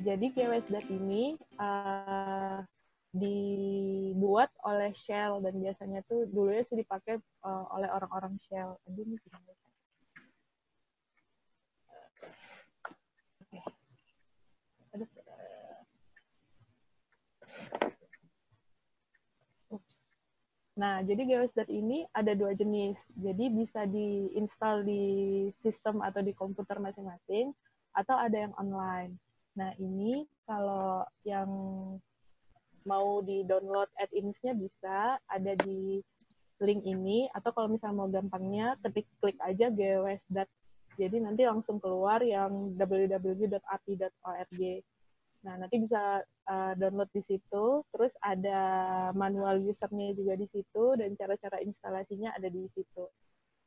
Jadi GWS.dat ini dibuat oleh Shell dan biasanya tuh dulunya sih dipakai oleh orang-orang Shell. Aduh, ini gimana? Nah, jadi GWS.dat ini ada 2 jenis. Jadi bisa diinstal di sistem atau di komputer masing-masing, atau ada yang online. Nah, ini kalau yang mau di-download add-ins-nya bisa, ada di link ini, atau kalau misalnya mau gampangnya, klik aja GWS.dat. Jadi nanti langsung keluar yang www.api.org. Nah, nanti bisa download di situ, terus ada manual user-nya juga di situ, dan cara-cara instalasinya ada di situ.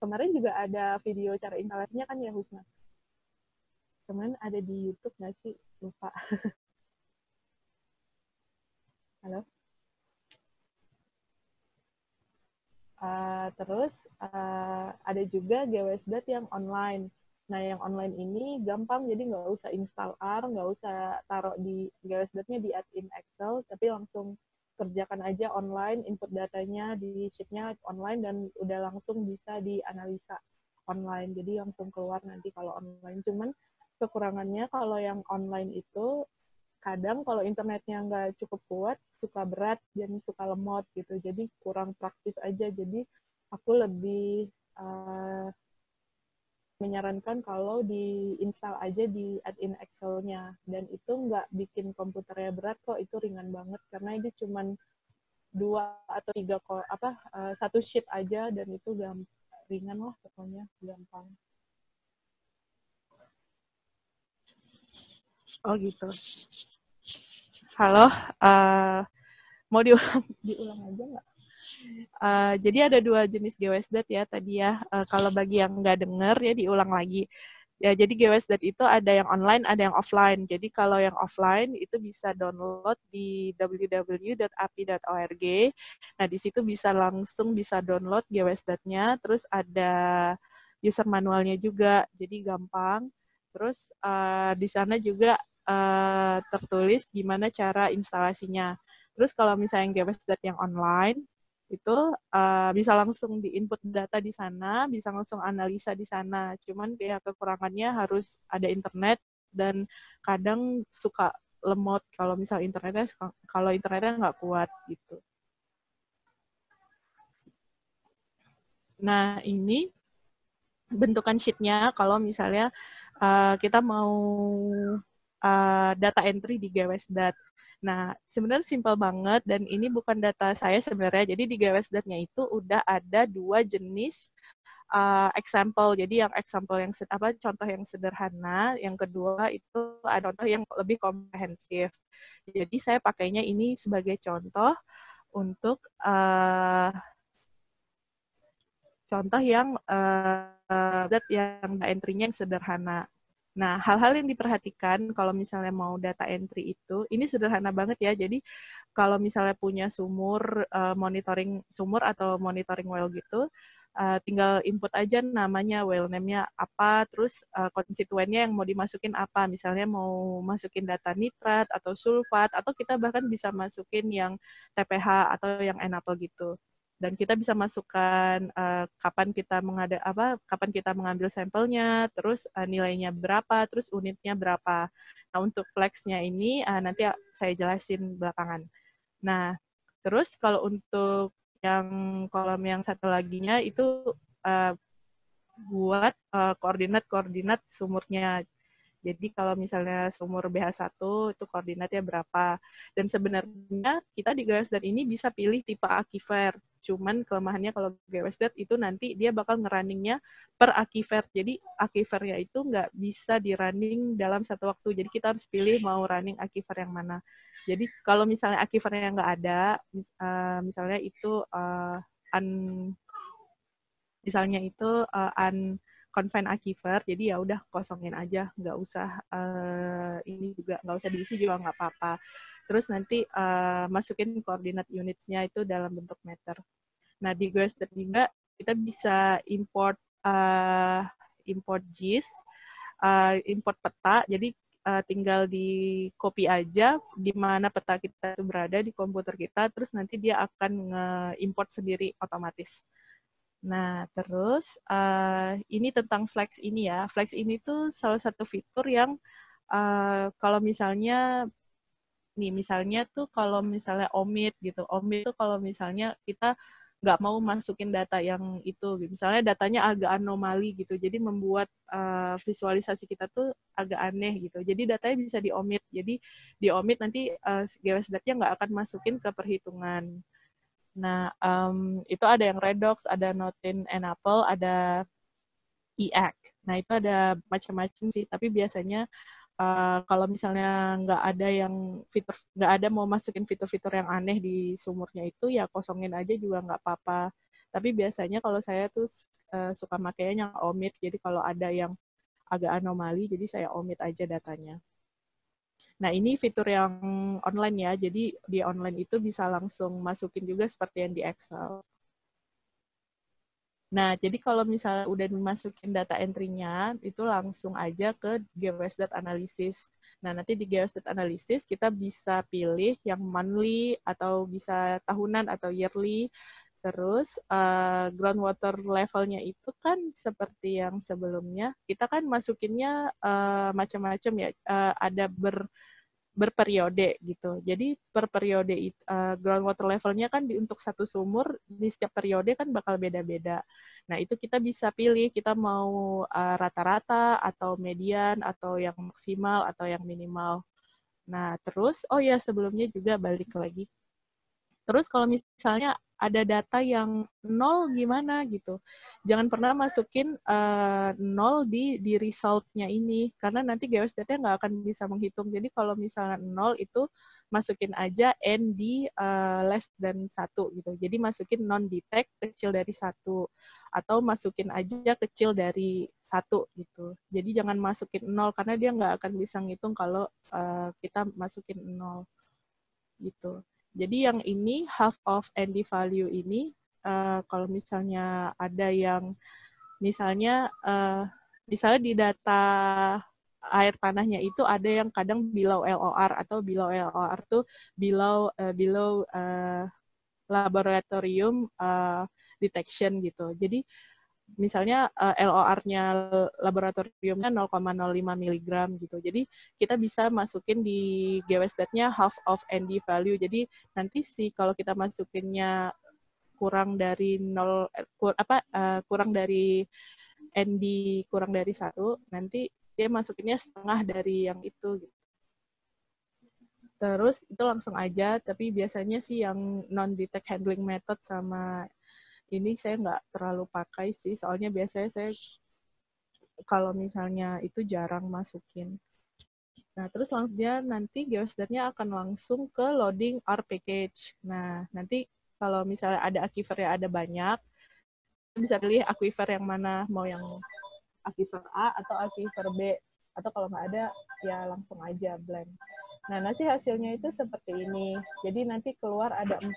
Kemarin juga ada video cara instalasinya kan ya, Husna? Kemarin ada di YouTube nggak sih? Lupa. Halo? Terus ada juga GWS.dat yang online. Nah, yang online ini gampang, jadi nggak usah install R, nggak usah taruh di GWS.datnya di add-in Excel, tapi langsung kerjakan aja online, input datanya di sheet-nya online, dan udah langsung bisa dianalisa online. Jadi langsung keluar nanti kalau online. Cuman kekurangannya kalau yang online itu kadang kalau internetnya nggak cukup kuat, suka berat dan suka lemot gitu. Jadi kurang praktis aja. Jadi aku lebih menyarankan kalau diinstal aja di add-in Excel-nya. Dan itu nggak bikin komputernya berat kok, itu ringan banget. Karena itu cuman 2 atau 3 satu sheet aja, dan itu ringan lah pokoknya, gampang. Oh gitu. Halo, mau diulang aja nggak? Jadi ada 2 jenis GWS.dat ya tadi ya. Kalau bagi yang nggak dengar ya diulang lagi. Ya, jadi GWS.dat itu ada yang online, ada yang offline. Jadi kalau yang offline itu bisa download di www.api.org. Nah, di situ bisa download GWS.dat-nya, terus ada user manualnya juga. Jadi gampang. Terus di sana juga tertulis gimana cara instalasinya. Terus kalau misalnya GWS.dat yang online, itu bisa langsung di-input data di sana, bisa langsung analisa di sana. Cuman ya kekurangannya harus ada internet, dan kadang suka lemot kalau internetnya nggak kuat gitu. Nah, ini bentukan sheet-nya kalau misalnya kita mau data entry di GWS.dat. Nah, sebenarnya simpel banget, dan ini bukan data saya sebenarnya. Jadi di GWS.dat-nya itu udah ada 2 jenis example. Jadi yang example yang contoh yang sederhana, yang kedua itu ada contoh yang lebih komprehensif. Jadi saya pakainya ini sebagai contoh untuk contoh yang entry-nya yang sederhana. Nah, hal-hal yang diperhatikan kalau misalnya mau data entry itu, ini sederhana banget ya. Jadi kalau misalnya punya monitoring sumur atau monitoring well gitu, tinggal input aja namanya, well name-nya apa, terus konstituennya yang mau dimasukin apa. Misalnya mau masukin data nitrat atau sulfat, atau kita bahkan bisa masukin yang TPH atau yang NaPl gitu. Dan kita bisa masukkan kapan kita mengambil sampelnya, terus nilainya berapa, terus unitnya berapa. Nah, untuk flex-nya ini nanti saya jelasin belakangan. Nah, terus kalau untuk yang kolom yang satu laginya itu buat koordinat sumurnya. Jadi kalau misalnya sumur BH1 itu koordinatnya berapa. Dan sebenarnya kita di GWS.dat ini bisa pilih tipe aquifer. Cuman kelemahannya kalau GWS.dat itu nanti dia bakal ngerunningnya per aquifer. Jadi aquifernya itu nggak bisa di-running dalam satu waktu. Jadi kita harus pilih mau running aquifer yang mana. Jadi kalau misalnya aquifernya nggak ada, misalnya itu unconfined aquifer, jadi ya udah kosongin aja, nggak usah nggak usah diisi juga nggak apa-apa. Terus nanti masukin koordinat unitsnya itu dalam bentuk meter. Nah, di GWS.dat juga kita bisa import GIS, import peta. Jadi tinggal di copy aja di mana peta kita itu berada di komputer kita, terus nanti dia akan nge-import sendiri otomatis. Nah, terus ini tentang Flex ini ya. Flex ini tuh salah satu fitur yang kalau misalnya nih, misalnya tuh kalau misalnya omit gitu. Omit tuh kalau misalnya kita nggak mau masukin data yang itu. Misalnya datanya agak anomali gitu. Jadi membuat visualisasi kita tuh agak aneh gitu. Jadi datanya bisa di-omit. Jadi di-omit nanti GWS-nya nggak akan masukin ke perhitungan. Nah, itu ada yang Redox, ada Notin and Apple, ada EAC. Nah, itu ada macam-macam sih. Tapi biasanya kalau misalnya nggak ada yang fitur, nggak ada mau masukin fitur-fitur yang aneh di sumurnya itu, ya kosongin aja juga nggak apa-apa. Tapi biasanya kalau saya tuh suka makainya yang omit. Jadi kalau ada yang agak anomali, jadi saya omit aja datanya. Nah, ini fitur yang online ya. Jadi di online itu bisa langsung masukin juga seperti yang di Excel. Nah, jadi kalau misalnya udah dimasukin data entry-nya, itu langsung aja ke GWS.analysis. Nah, nanti di GWS.analysis kita bisa pilih yang monthly, atau bisa tahunan, atau yearly. Terus, groundwater level-nya itu kan seperti yang sebelumnya, kita kan masukinnya macam-macam ya, ada berperiode gitu. Jadi per periode groundwater levelnya kan untuk satu sumur di setiap periode kan bakal beda-beda. Nah, itu kita bisa pilih kita mau rata-rata atau median atau yang maksimal atau yang minimal. Nah, terus oh ya sebelumnya juga balik lagi. Terus kalau misalnya ada data yang nol gimana gitu. Jangan pernah masukin nol di result-nya ini, karena nanti GWS data nggak akan bisa menghitung. Jadi kalau misalnya nol itu masukin aja n di less than 1 gitu. Jadi masukin non-detect kecil dari 1. Atau masukin aja kecil dari 1 gitu. Jadi jangan masukin nol, karena dia nggak akan bisa ngitung kalau kita masukin nol gitu. Jadi yang ini half of ND value ini kalau misalnya ada yang misalnya di data air tanahnya itu ada yang kadang below LOR, atau below LOR tuh below laboratorium detection gitu. Jadi misalnya LOR-nya laboratoriumnya 0,05 mg gitu. Jadi kita bisa masukin di GWS-nya half of ND value. Jadi nanti sih kalau kita masukinnya kurang dari kurang dari ND kurang dari 1, nanti dia masukinnya setengah dari yang itu gitu. Terus itu langsung aja, tapi biasanya sih yang non-detect handling method sama ini saya nggak terlalu pakai sih, soalnya biasanya saya kalau misalnya itu jarang masukin. Nah, terus dia nanti GeoStat-nya akan langsung ke loading R package. Nah, nanti kalau misalnya ada aquifer yang ada banyak, bisa pilih aquifer yang mana, mau yang aquifer A atau aquifer B. Atau kalau nggak ada, ya langsung aja blank. Nah, nanti hasilnya itu seperti ini. Jadi nanti keluar ada 4.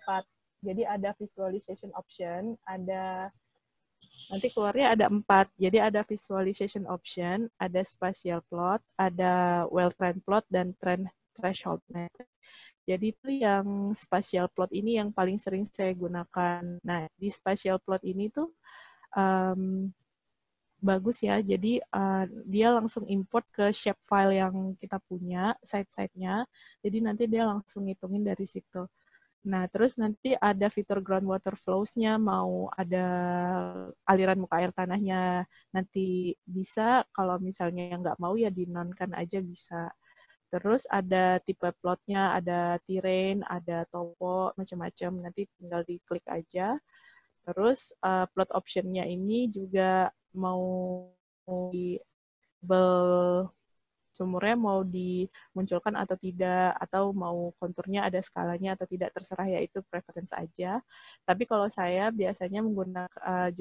Jadi ada visualization option, nanti keluarnya ada 4. Jadi ada visualization option, ada spatial plot, ada well trend plot, dan trend threshold method. Jadi itu yang spatial plot ini yang paling sering saya gunakan. Nah, di spatial plot ini tuh bagus ya. Jadi dia langsung import ke shapefile yang kita punya, site-site-nya. Jadi nanti dia langsung ngitungin dari situ. Nah, terus nanti ada fitur groundwater flows-nya, mau ada aliran muka air tanahnya, nanti bisa, kalau misalnya yang nggak mau ya di-non-kan aja bisa. Terus ada tipe plotnya, ada terrain, ada topo, macam-macam, nanti tinggal diklik aja. Terus plot option-nya ini juga mau di sumurnya mau dimunculkan atau tidak, atau mau konturnya ada skalanya atau tidak, terserah, ya itu preference aja. Tapi kalau saya biasanya menggunakan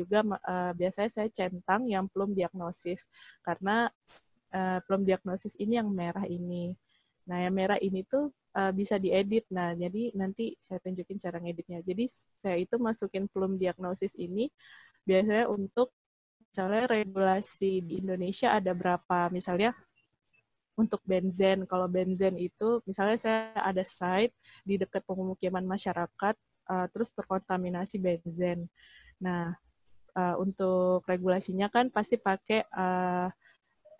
biasanya saya centang yang plum diagnosis, karena plum diagnosis ini yang merah ini. Nah, yang merah ini tuh bisa diedit. Nah, jadi nanti saya tunjukin cara ngeditnya. Jadi saya itu masukin plum diagnosis ini biasanya untuk misalnya regulasi di Indonesia ada berapa, misalnya untuk benzen. Kalau benzen itu, misalnya saya ada site di dekat pemukiman masyarakat, terus terkontaminasi benzen. Nah, untuk regulasinya kan pasti pakai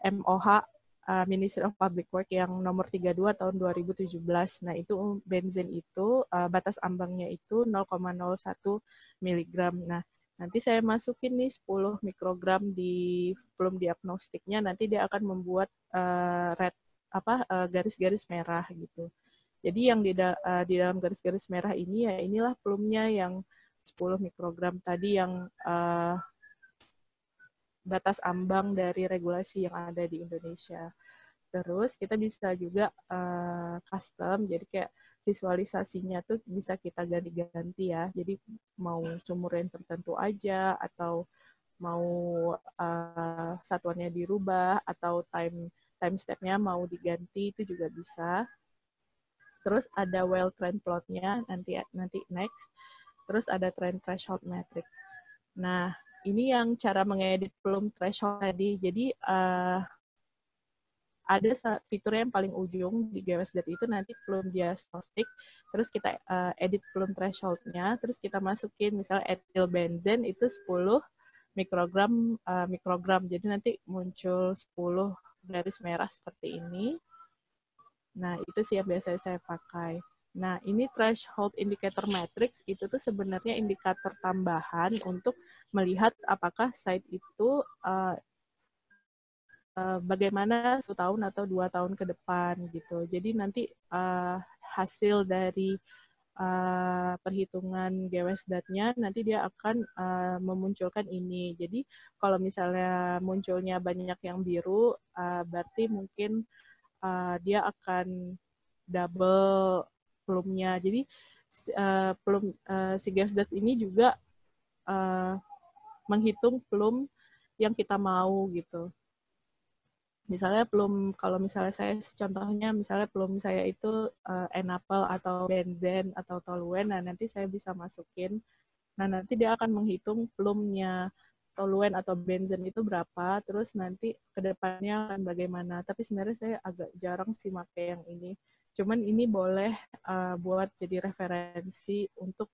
MOH, Ministry of Public Work yang nomor 32 tahun 2017. Nah, itu benzen itu batas ambangnya itu 0,01 miligram. Nah, nanti saya masukin nih 10 mikrogram di plum diagnostiknya, nanti dia akan membuat garis-garis merah gitu. Jadi yang di dalam garis-garis merah ini ya inilah plumnya yang 10 mikrogram tadi yang batas ambang dari regulasi yang ada di Indonesia. Terus kita bisa juga custom, jadi kayak visualisasinya tuh bisa kita ganti-ganti ya. Jadi mau sumur yang tertentu aja, atau mau satuannya dirubah, atau time step-nya mau diganti, itu juga bisa. Terus ada well trend plot-nya, nanti next. Terus ada trend threshold metric. Nah, ini yang cara mengedit plum threshold tadi. Jadi ada fitur yang paling ujung di GWSDAT itu nanti plum diagnostic, terus kita edit plum threshold-nya, terus kita masukin misalnya etil benzen itu 10 mikrogram. Jadi nanti muncul 10 garis merah seperti ini. Nah, itu sih yang biasanya saya pakai. Nah, ini threshold indicator matrix itu tuh sebenarnya indikator tambahan untuk melihat apakah site itu bagaimana 1 tahun atau 2 tahun ke depan gitu. Jadi nanti hasil dari perhitungan GWSDAT-nya nanti dia akan memunculkan ini. Jadi kalau misalnya munculnya banyak yang biru, berarti mungkin dia akan double plumnya. Jadi si GWSDAT ini juga menghitung plum yang kita mau gitu. Misalnya plum, kalau misalnya saya contohnya misalnya plum saya itu enapel atau benzen atau toluen, nah nanti saya bisa masukin. Nah nanti dia akan menghitung plumnya toluen atau benzen itu berapa, terus nanti kedepannya akan bagaimana. Tapi sebenarnya saya agak jarang sih pakai yang ini. Cuman ini boleh buat jadi referensi untuk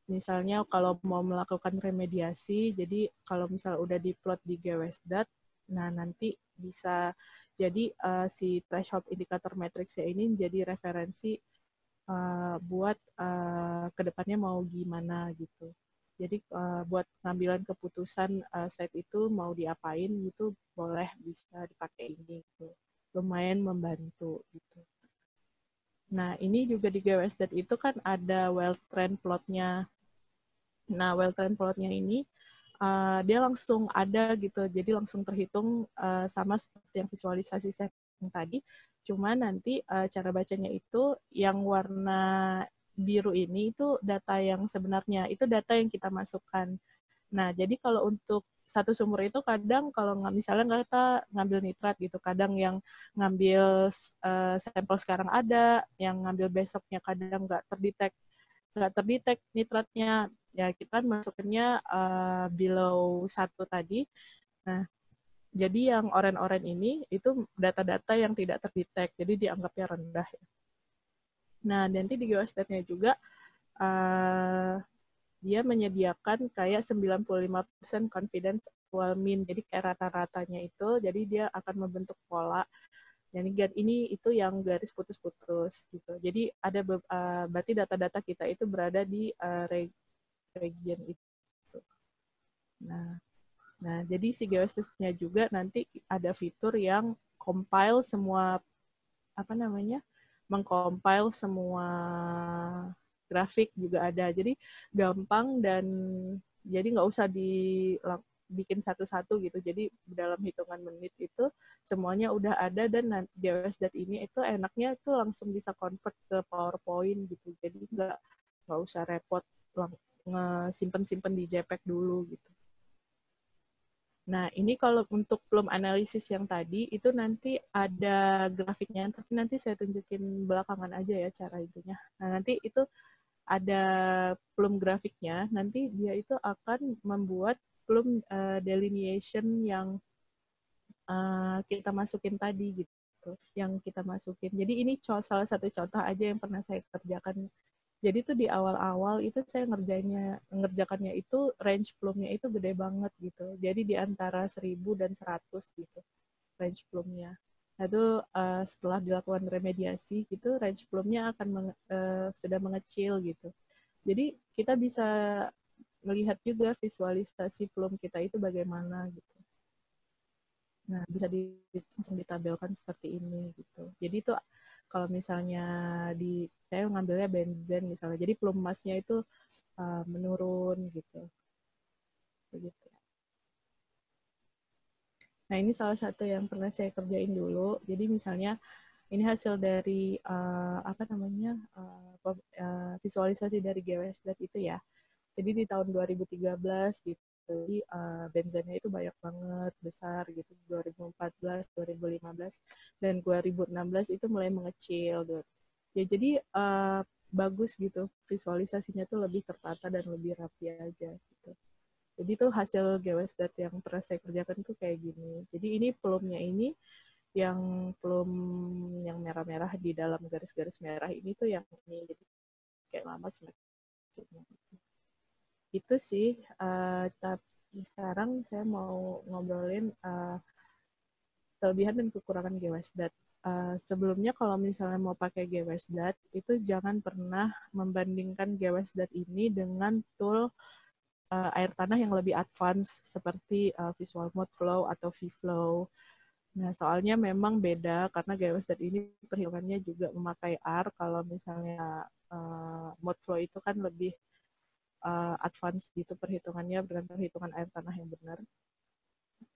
misalnya kalau mau melakukan remediasi, jadi kalau misalnya udah diplot di GWSDAT, nah nanti bisa jadi si threshold indicator matrix ini jadi referensi buat kedepannya mau gimana gitu. Jadi buat pengambilan keputusan site itu mau diapain gitu boleh bisa dipakai ini gitu. Lumayan membantu gitu. Nah ini juga di GWSDAT itu kan ada well trend plot-nya. Nah well trend plot-nya ini dia langsung ada gitu, jadi langsung terhitung sama seperti yang visualisasi saya yang tadi, cuma nanti cara bacanya itu yang warna biru ini itu data yang sebenarnya, itu data yang kita masukkan. Nah, jadi kalau untuk satu sumur itu kadang kalau misalnya kita ngambil nitrat gitu, kadang yang ngambil sampel sekarang ada, yang ngambil besoknya kadang nggak terdetek nitratnya, ya kita masukinnya below 1 tadi. Nah, jadi yang oren-oren ini itu data-data yang tidak terdetek, jadi dianggapnya rendah. Nah, nanti di geostat-nya juga dia menyediakan kayak 95% confidence actual mean, jadi kayak rata-ratanya itu, jadi dia akan membentuk pola. Jadi ini itu yang garis putus-putus gitu. Jadi ada berarti data-data kita itu berada di region itu. Nah, jadi si geostat-nya juga nanti ada fitur yang compile semua mengcompile semua grafik juga ada. Jadi gampang dan jadi nggak usah bikin satu-satu gitu. Jadi dalam hitungan menit itu semuanya udah ada, dan GeoSDAT ini itu enaknya itu langsung bisa convert ke PowerPoint gitu. Jadi nggak usah repot simpen di JPEG dulu gitu. Nah, ini kalau untuk plum analisis yang tadi, itu nanti ada grafiknya, tapi nanti saya tunjukin belakangan aja ya cara itunya. Nah, nanti itu ada plum grafiknya, nanti dia itu akan membuat plum delineation yang kita masukin tadi gitu, yang kita masukin. Jadi ini salah satu contoh aja yang pernah saya kerjakan. Jadi tuh di awal-awal itu saya ngerjakannya itu range plumnya itu gede banget gitu. Jadi di antara 1000 dan 100 gitu range plumnya. Nah itu setelah dilakukan remediasi gitu range plumnya akan sudah mengecil gitu. Jadi kita bisa melihat juga visualisasi plum kita itu bagaimana gitu. Nah, bisa langsung ditampilkan seperti ini gitu. Jadi itu kalau misalnya saya ngambilnya benzen misalnya, jadi plum massnya itu menurun gitu. Begitu. Nah, ini salah satu yang pernah saya kerjain dulu. Jadi misalnya ini hasil dari visualisasi dari GWSDAT itu ya. Jadi di tahun 2013 gitu, jadi benzennya itu banyak banget, besar gitu, 2014, 2015, dan 2016 itu mulai mengecil. Gitu. Ya jadi bagus gitu, visualisasinya tuh lebih tertata dan lebih rapi aja gitu. Jadi itu hasil GWSDAT yang pernah saya kerjakan tuh kayak gini. Jadi ini plumnya ini, yang plum yang merah-merah di dalam garis-garis merah ini tuh yang ini, jadi kayak lama semakin itu sih. Tapi sekarang saya mau ngobrolin kelebihan dan kekurangan GWSDAT. Sebelumnya kalau misalnya mau pakai GWSDAT itu jangan pernah membandingkan GWSDAT ini dengan tool air tanah yang lebih advance seperti Visual Mode Flow atau VFlow. Nah, soalnya memang beda karena GWSDAT ini perhitungannya juga memakai R. Kalau misalnya Mode Flow itu kan lebih advance gitu perhitungannya dengan perhitungan air tanah yang benar.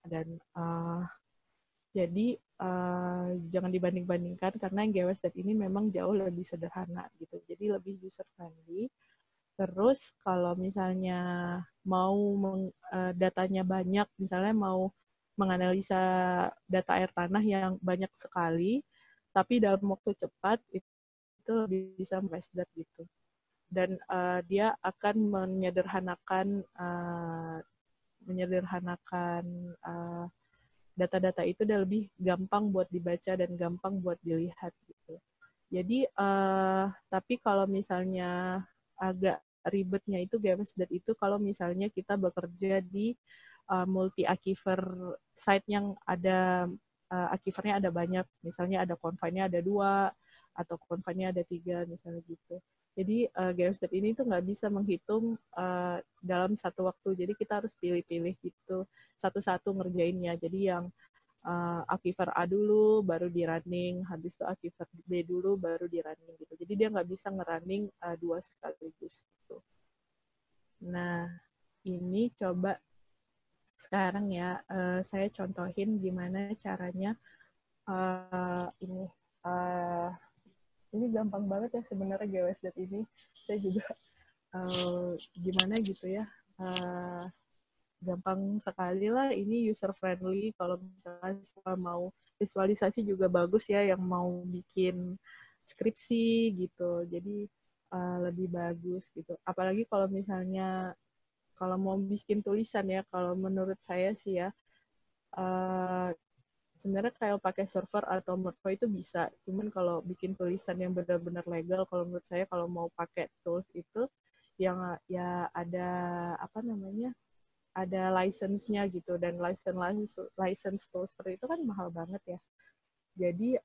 Dan jadi jangan dibanding-bandingkan karena GWSDAT ini memang jauh lebih sederhana gitu. Jadi lebih user friendly. Terus kalau misalnya mau datanya banyak, misalnya mau menganalisa data air tanah yang banyak sekali, tapi dalam waktu cepat itu lebih bisa GWSDAT gitu. Dan dia akan menyederhanakan data-data itu dan lebih gampang buat dibaca dan gampang buat dilihat gitu. Jadi tapi kalau misalnya agak ribetnya itu GWSDAT itu kalau misalnya kita bekerja di multi aquifer site yang ada aquifernya ada banyak, misalnya ada confine-nya ada 2 atau confine-nya ada 3 misalnya gitu. Jadi GWSDAT ini tuh nggak bisa menghitung dalam satu waktu. Jadi kita harus pilih-pilih gitu satu-satu ngerjainnya. Jadi yang aquifer A dulu, baru di running, habis itu aquifer B dulu, baru di running gitu. Jadi dia nggak bisa ngerunning 2 sekaligus gitu. Nah, ini coba sekarang ya, saya contohin gimana caranya ini. Ini gampang banget ya sebenarnya GWSDAT ini. Saya juga gimana gitu ya. Gampang sekali lah, ini user friendly. Kalau misalnya mau visualisasi juga bagus ya, yang mau bikin skripsi gitu, jadi lebih bagus gitu. Apalagi kalau misalnya kalau mau bikin tulisan ya, kalau menurut saya sih ya sebenarnya kayak pakai server atau Wordflow itu bisa, cuman kalau bikin tulisan yang benar-benar legal, kalau menurut saya kalau mau pakai tools itu yang ya ada apa namanya, ada license-nya gitu, dan license tool seperti itu kan mahal banget ya. Jadi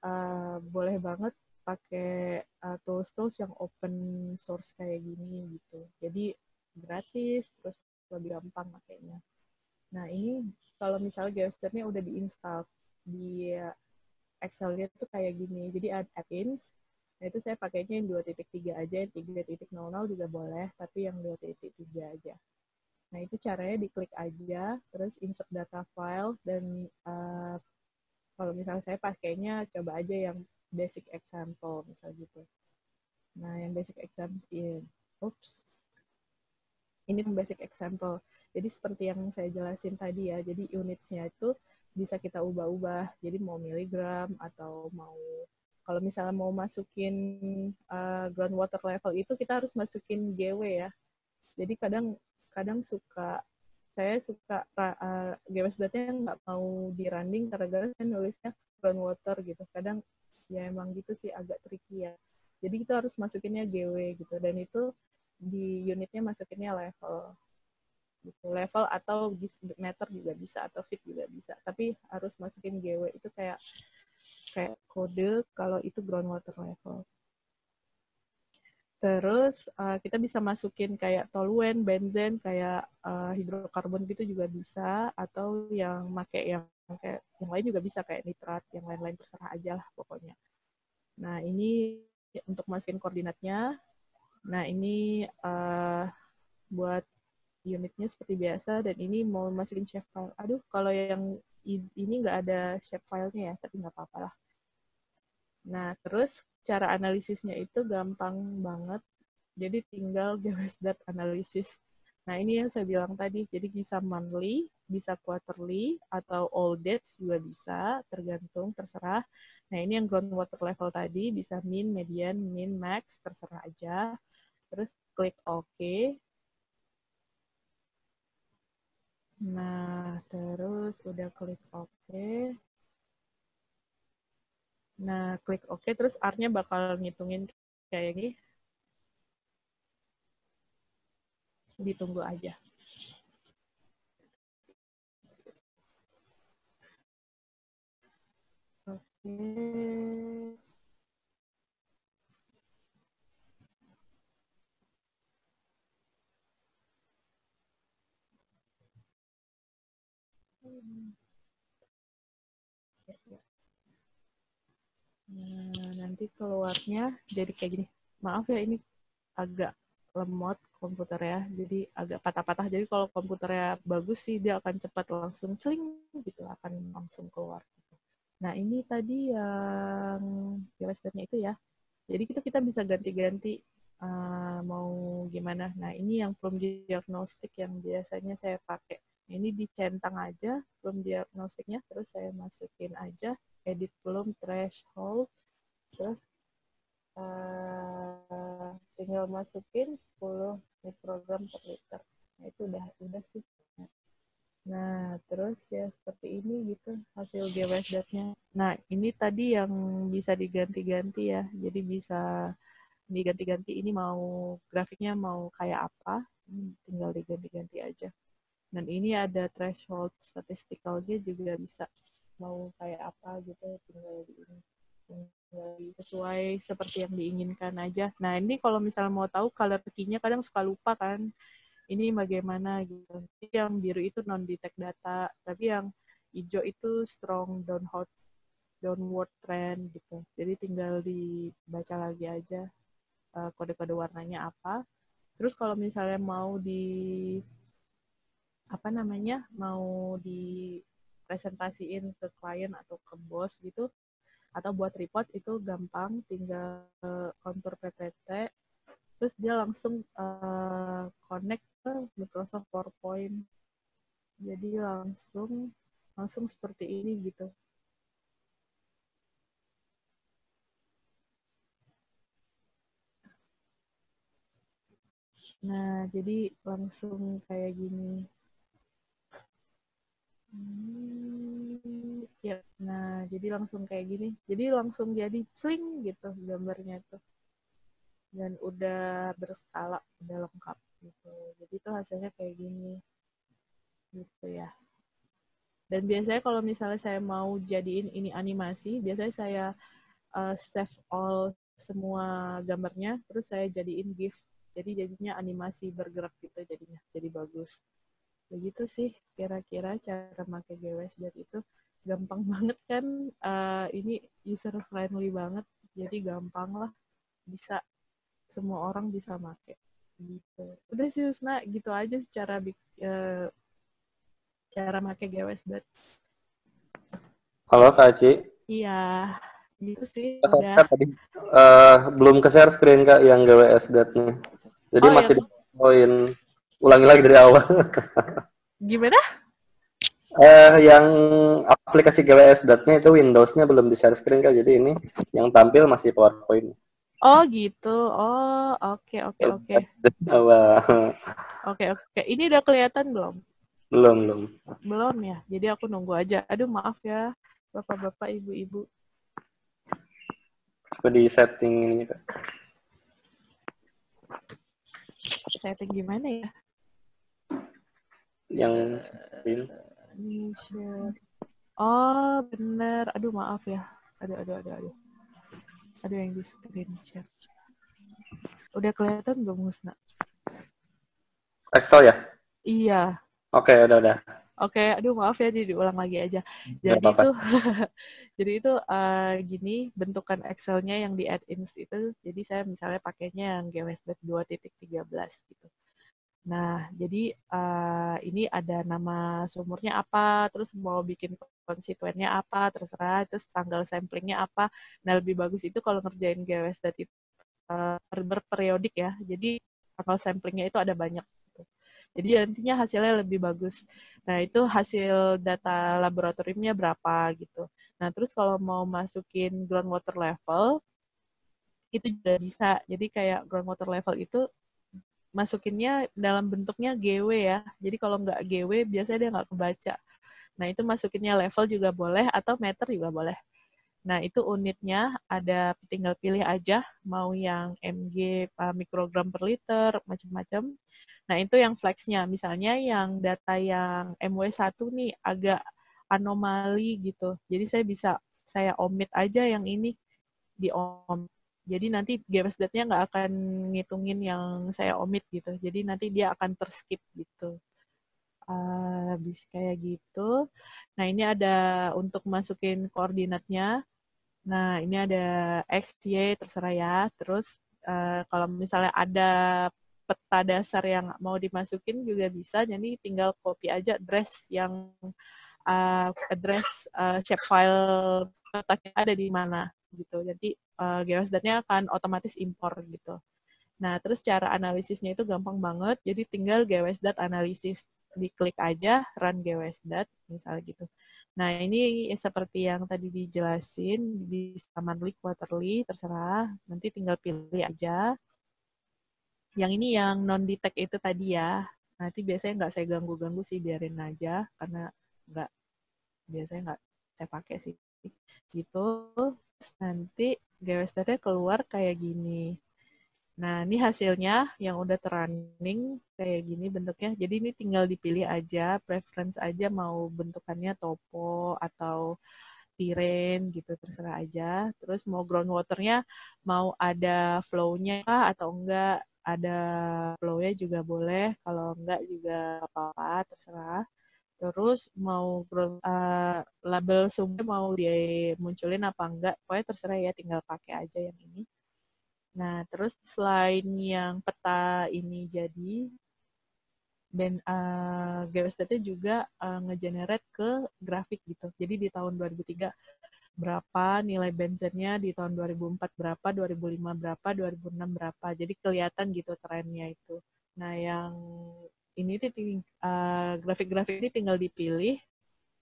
boleh banget pakai tools-tools yang open source kayak gini gitu. Jadi gratis, terus lebih gampang makanya. Nah ini kalau misalnya GeoStat-nya udah diinstal di Excel-nya tuh kayak gini. Jadi add-ins, nah itu saya pakainya yang 2.3 aja, yang 3.0 juga boleh, tapi yang 2.3 aja. Nah, itu caranya diklik aja, terus insert data file, dan kalau misalnya saya pakainya, coba aja yang basic example, misal gitu. Nah, yang basic example, ini basic example. Jadi seperti yang saya jelasin tadi ya, jadi unitsnya itu bisa kita ubah-ubah. Jadi mau miligram atau mau, kalau misalnya mau masukin groundwater level itu kita harus masukin GW ya. Jadi kadang suka saya suka GWS.nya nggak mau di running karena saya nulisnya groundwater gitu. Kadang ya emang gitu sih agak tricky ya. Jadi kita harus masukinnya GW gitu, dan itu di unitnya masukinnya level gitu. Level atau meter juga bisa atau feet juga bisa. Tapi harus masukin GW itu kayak kode kalau itu groundwater level. Terus kita bisa masukin kayak toluen, benzen, kayak hidrokarbon gitu juga bisa, atau yang kayak yang lain juga bisa kayak nitrat, yang lain-lain terserah aja lah pokoknya. Nah ini untuk masukin koordinatnya. Nah ini buat unitnya seperti biasa, dan ini mau masukin shapefile. Aduh, kalau yang ini nggak ada shapefile-nya ya, tapi nggak apa-apa lah. Nah, terus cara analisisnya itu gampang banget. Jadi tinggal GWS analysis. Nah, ini yang saya bilang tadi. Jadi bisa monthly, bisa quarterly, atau all dates juga bisa, tergantung, terserah. Nah, ini yang groundwater level tadi, bisa min, median, min, max, terserah aja. Terus klik OK. Nah, terus udah klik OK. Nah, klik OK, terus R-nya bakal ngitungin kayak gini. Ditunggu aja. Oke. Nah, nanti keluarnya jadi kayak gini. Maaf ya, ini agak lemot komputer ya, jadi agak patah-patah. Jadi kalau komputernya bagus sih, dia akan cepat langsung celing gitu, akan langsung keluar. Nah, ini tadi yang GWS-nya itu ya. Jadi kita bisa ganti-ganti mau gimana. Nah, ini yang belum diagnostik yang biasanya saya pakai. Ini dicentang aja belum diagnostiknya, terus saya masukin aja edit belum threshold, terus tinggal masukin 10 mikrogram per liter. Nah, itu udah sih. Nah, terus ya seperti ini gitu hasil GWS-nya. Nah, ini tadi yang bisa diganti-ganti ya. Jadi bisa diganti-ganti, ini mau grafiknya mau kayak apa, tinggal diganti-ganti aja. Dan ini ada threshold statistikalnya juga bisa mau kayak apa gitu, tinggal sesuai seperti yang diinginkan aja. Nah, ini kalau misalnya mau tahu color key-nya kadang suka lupa kan, ini bagaimana gitu. Jadi yang biru itu non-detect data, tapi yang hijau itu strong downward trend gitu. Jadi tinggal dibaca lagi aja kode-kode warnanya apa. Terus kalau misalnya mau mau dipresentasiin ke klien atau ke bos gitu, atau buat report itu gampang, tinggal kontur PPT, terus dia langsung connect ke Microsoft PowerPoint. Jadi langsung seperti ini gitu. Nah, jadi langsung kayak gini. Ya, nah jadi langsung kayak gini. Jadi langsung jadi sling gitu gambarnya tuh. Dan udah berskala, udah lengkap gitu. Jadi itu hasilnya kayak gini. Gitu ya. Dan biasanya kalau misalnya saya mau jadiin ini animasi, biasanya saya save all semua gambarnya, terus saya jadiin GIF. Jadi jadinya animasi bergerak gitu jadinya. Jadi bagus. Begitu sih kira-kira cara pakai GWS, dan itu gampang banget kan, ini user friendly banget, jadi gampang lah, bisa semua orang bisa pakai gitu. Udah sih Husna, gitu aja secara cara pakai GWS. Halo Kak Aci. Iya, gitu sih udah. Kak tadi belum ke share screen Kak yang GWS datanya. Jadi Oh masih yang dipoin. Ulangi lagi dari awal. gimana? Yang aplikasi GWS datanya itu Windows-nya belum di share screen Kak. Jadi ini yang tampil masih PowerPoint. Oh gitu. Oh oke. Awal. Oke. Ini udah kelihatan belum? Belum, belum. Belum ya? Jadi aku nunggu aja. Aduh, maaf ya, bapak-bapak, ibu-ibu. Coba di setting ini, Kak. Setting gimana ya? Yang screen. Share. Oh, bener. Aduh, maaf ya. Aduh. Aduh, yang di screen share. Udah kelihatan belum, Husna? Excel ya? Iya. Oke, udah. Oke, aduh maaf ya, jadi diulang lagi aja. Nggak Jadi apa-apa. itu, jadi itu gini bentukan Excel-nya yang di add-ins itu. Jadi saya misalnya pakainya yang GWSDAT 2.13 gitu. Nah, jadi ini ada nama sumurnya apa, terus mau bikin konstituennya apa, terserah, terus tanggal samplingnya apa. Nah, lebih bagus itu kalau ngerjain GWSDAT itu berperiodik ya. Jadi tanggal samplingnya itu ada banyak. Jadi nantinya hasilnya lebih bagus. Nah, itu hasil data laboratoriumnya berapa gitu. Nah, terus kalau mau masukin groundwater level, itu juga bisa. Jadi kayak groundwater level itu masukinnya dalam bentuknya GW ya. Jadi kalau nggak GW, biasanya dia nggak kebaca. Nah, itu masukinnya level juga boleh atau meter juga boleh. Nah, itu unitnya ada tinggal pilih aja mau yang mg mikrogram per liter, macam-macam. Nah, itu yang flexnya. Misalnya yang data yang MW1 nih agak anomali gitu. Jadi saya omit aja yang ini di omit. Jadi nanti GWSDAT-nya nggak akan ngitungin yang saya omit gitu. Jadi nanti dia akan terskip gitu. Bisa kayak gitu. Nah, ini ada untuk masukin koordinatnya. Nah, ini ada X, Y, terserah ya. Terus kalau misalnya ada peta dasar yang mau dimasukin juga bisa, jadi tinggal copy aja address yang address shapefile letaknya ada di mana gitu. Jadi GeoSDAT-nya akan otomatis impor gitu. Nah, terus cara analisisnya itu gampang banget. Jadi tinggal GeoSDAT analisis, diklik aja run GeoSDAT misalnya gitu. Nah, ini seperti yang tadi dijelasin, bisa monthly, quarterly, terserah. Nanti tinggal pilih aja. Yang ini yang non-detect itu tadi ya. Nanti biasanya nggak saya ganggu-ganggu sih, biarin aja. Karena nggak, biasanya nggak saya pakai sih. Gitu. Terus nanti GeoSDAT-nya keluar kayak gini. Nah, ini hasilnya yang udah terunning kayak gini bentuknya. Jadi ini tinggal dipilih aja, preference aja mau bentukannya topo atau tiren gitu, terserah aja. Terus mau groundwater-nya mau ada flow-nya atau enggak, ada flow-nya juga boleh, kalau enggak juga apa-apa, terserah. Terus mau label sumber mau dimunculin apa enggak, pokoknya terserah ya, tinggal pakai aja yang ini. Nah, terus selain yang peta ini jadi, dan GeoStat juga ngegenerate ke grafik gitu. Jadi di tahun 2003 berapa nilai benzennya, di tahun 2004 berapa, 2005 berapa, 2006 berapa. Jadi kelihatan gitu trennya itu. Nah, yang ini tuh grafik-grafik ini tinggal dipilih.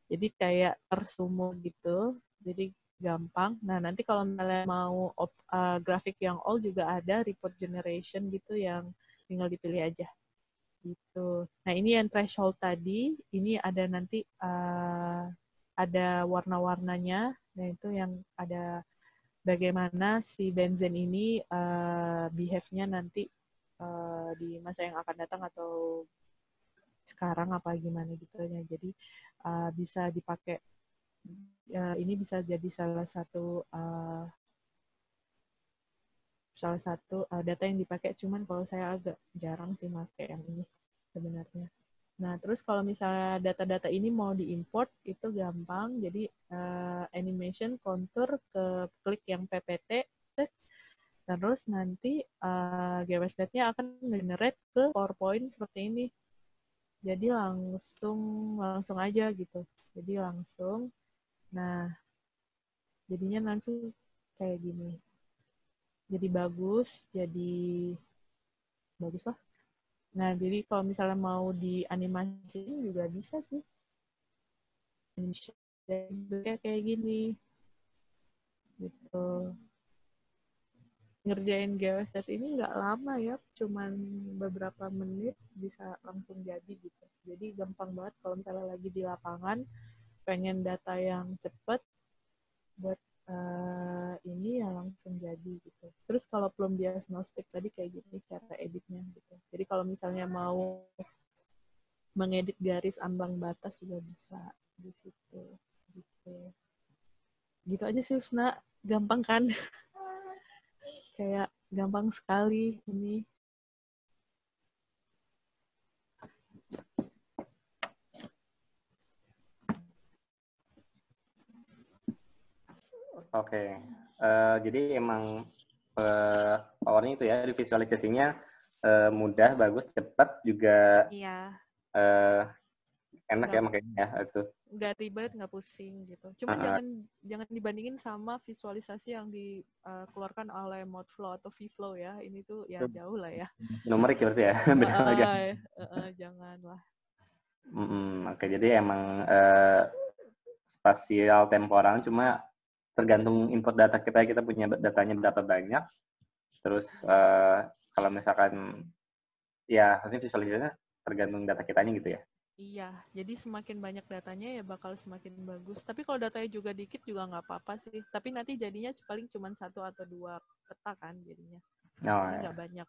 Jadi kayak tersumur gitu. Jadi gampang. Nah, nanti kalau misalnya mau grafik yang all juga ada report generation gitu yang tinggal dipilih aja gitu. Nah, ini yang threshold tadi, ini ada nanti ada warna-warnanya. Nah, itu yang ada bagaimana si benzen ini behave-nya nanti di masa yang akan datang atau sekarang apa gimana gitu ya. Jadi bisa dipakai, ini bisa jadi salah satu data yang dipakai, cuman kalau saya agak jarang sih pakai yang ini sebenarnya. Nah, terus kalau misalnya data-data ini mau diimport itu gampang. Jadi animation contour ke klik yang PPT, terus nanti GeoStat-nya akan generate ke PowerPoint seperti ini. Jadi langsung aja gitu. Jadi langsung. Nah, jadinya langsung kayak gini. Jadi bagus lah. Nah, jadi kalau misalnya mau dianimasiin juga bisa sih. Kayak gini. Gitu. ngerjain geostat ini nggak lama ya, cuman beberapa menit bisa langsung jadi gitu. Jadi gampang banget kalau misalnya lagi di lapangan, pengen data yang cepet buat ini ya langsung jadi gitu. Terus kalau belum diagnostik tadi kayak gini cara editnya gitu. Jadi kalau misalnya mau mengedit garis ambang batas juga bisa di situ gitu. Gitu aja sih Usna, gampang kan? Kayak gampang sekali ini. Oke. Jadi emang powernya itu ya, di visualisasinya mudah, bagus, cepat, juga Iya. enak Nggak, ya makanya ya itu. nggak ribet, nggak pusing gitu. Cuman jangan dibandingin sama visualisasi yang dikeluarkan oleh Modflow atau VFlow ya. Ini tuh ya jauh lah ya. Numerik ya berarti ya, beda lagi. Janganlah. Oke, jadi emang spasial temporal cuma tergantung input data kita punya datanya berapa banyak. Terus kalau misalkan ya hasil visualisasinya tergantung data kitanya gitu ya. Iya, jadi semakin banyak datanya ya bakal semakin bagus. Tapi kalau datanya juga dikit juga nggak apa-apa sih. Tapi nanti jadinya paling cuma 1 atau 2 peta kan jadinya. Oh, Jadi ya. nggak banyak.